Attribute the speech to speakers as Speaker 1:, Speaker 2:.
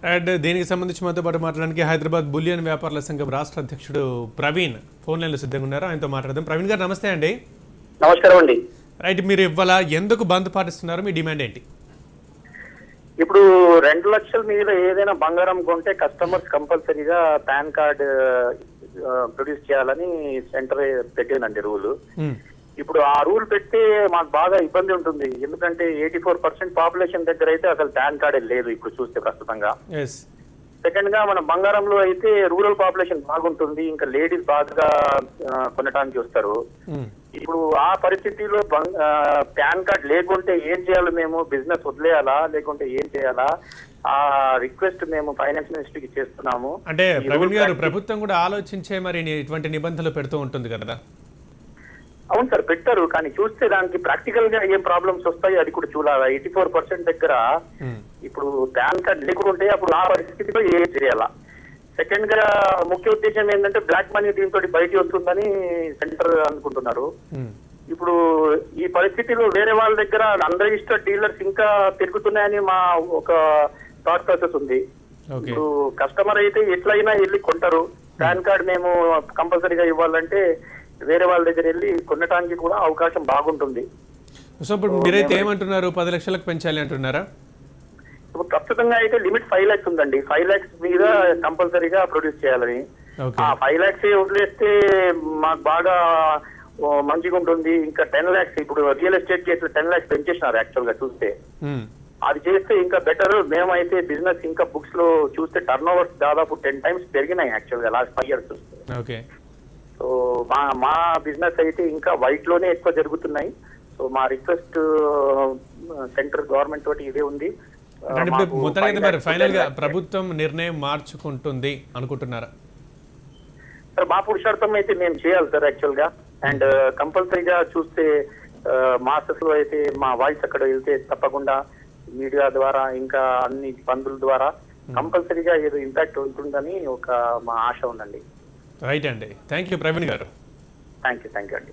Speaker 1: And దీనికి సంబంధించి మనతో పాటు మాట్లాడడానికి హైదరాబాద్ బులియన్ వ్యాపారుల సంఘం రాష్ట్ర అధ్యక్షుడు ప్రవీణ్ ఫోన్ లైన్లో సిద్ధంగా ఉన్నారు. ఆయనతో మాట్లాడదాం. ప్రవీణ్ గారు నమస్తే అండి.
Speaker 2: నమస్కారం అండి.
Speaker 1: రైట్, మీరు ఇవాళ ఎందుకు బంద్ పాటిస్తున్నారు? మీ డిమాండ్ ఏంటి?
Speaker 2: ఇప్పుడు 2 లక్షల మీద ఏదైనా బంగారం కొంటే కస్టమర్స్ కంపల్సరీగా పాన్ కార్డ్ ప్రొడ్యూస్ చేయాలని సెంటర్ పెట్టిందండి రూల్. ఇప్పుడు ఆ రూల్ పెడితే మాకు బాగా ఇబ్బంది ఉంటుంది. ఎందుకంటే 84% పాపులేషన్ దగ్గర అయితే అసలు పాన్ కార్డే లేదు ఇప్పుడు చూస్తే ప్రస్తుతంగా. సెకండ్ గా మన బంగారంలో అయితే రూరల్ పాపులేషన్ బాగుంటుంది, ఇంకా లేడీస్ బాగా కొనడానికి వస్తారు. ఇప్పుడు ఆ పరిస్థితిలో పాన్ కార్డ్ లేకుంటే ఏం చేయాలి? మేము బిజినెస్ వదిలేయాలా లేకుంటే ఏం చేయాలా? ఆ రిక్వెస్ట్ మేము ఫైనాన్స్ మినిస్ట్రీకి చేస్తున్నాము.
Speaker 1: అంటే ప్రవీణ్ గారు, ప్రభుత్వం కూడా ఆలోచించే మరి ఇటువంటి నిబంధనలు పెడుతూ ఉంటుంది కదా?
Speaker 2: అవును సార్, పెట్టారు. కానీ చూస్తే దానికి ప్రాక్టికల్ గా ఏం ప్రాబ్లమ్స్ వస్తాయి అది కూడా చూడాలి. 84% దగ్గర ఇప్పుడు పాన్ కార్డ్ లేకుంటే అప్పుడు ఆ పరిస్థితిలో ఏం చేయాలా? సెకండ్ గా ముఖ్య ఉద్దేశం ఏంటంటే బ్లాక్ మనీ దీంతో బయట వస్తుందని సెంటర్ అనుకుంటున్నారు. ఇప్పుడు ఈ పరిస్థితిలో వేరే వాళ్ళ దగ్గర అన్రిజిస్టర్డ్ డీలర్స్ ఇంకా పెరుగుతున్నాయని మా ఒక థాట్ ప్రాసెస్ ఉంది. ఇప్పుడు కస్టమర్ అయితే ఎట్లయినా వెళ్ళి కొంటారు. పాన్ కార్డ్ మేము కంపల్సరీగా ఇవ్వాలంటే వేరే వాళ్ళ దగ్గర వెళ్ళి కొనడానికి కూడా అవకాశం బాగుంటుంది.
Speaker 1: సో ఇప్పుడు మీరైతే ఏమంటున్నారు? 10 లక్షలకు పెంచాలి అంటున్నారా?
Speaker 2: ఇప్పుడు ప్రస్తుతంగా అయితే లిమిట్ 5 lakhs ఉందండి. 5 lakhs మీద కంపల్సరీగా ప్రొడ్యూస్ చేయాలని. ఆ 5 lakhs వదిలేస్తే మాకు బాగా మంచిగా ఉంటుంది. ఇంకా 10 lakhs ఇప్పుడు రియల్ ఎస్టేట్ కేసులు 10 lakhs పెంచేసినారు యాక్చువల్ గా చూస్తే. అది చేస్తే ఇంకా బెటర్. మేమైతే బిజినెస్ ఇంకా బుక్స్ లో చూస్తే టర్న్ ఓవర్స్ దాదాపు 10 times పెరిగినాయి యాక్చువల్ గా లాస్ట్ 5 years చూస్తే. సో మా బిజినెస్ అయితే ఇంకా వైట్ లోనే ఎక్కువ జరుగుతున్నాయి. సో మా రిక్వెస్ట్ సెంట్రల్ గవర్నమెంట్ తోటి ఇదే ఉంది.
Speaker 1: ఫైనల్ గా ప్రభుత్వం నిర్ణయం మార్చుకుంటుంది అనుకుంటున్నారా?
Speaker 2: సార్ మా పురుషార్థం అయితే మేము చేయాలి సార్ యాక్చువల్ గా. అండ్ కంపల్సరీగా చూస్తే మాసెస్ లో అయితే మా వాయిస్ అక్కడ వెళ్తే తప్పకుండా మీడియా ద్వారా ఇంకా అన్ని బంధువుల ద్వారా కంపల్సరీగా ఏదో ఇంపాక్ట్ ఉంటుందని ఒక మా ఆశ ఉందండి.
Speaker 1: రైట్ అండి. థ్యాంక్ యూ ప్రవీణ్ గారు.
Speaker 2: థ్యాంక్ యూ అండి.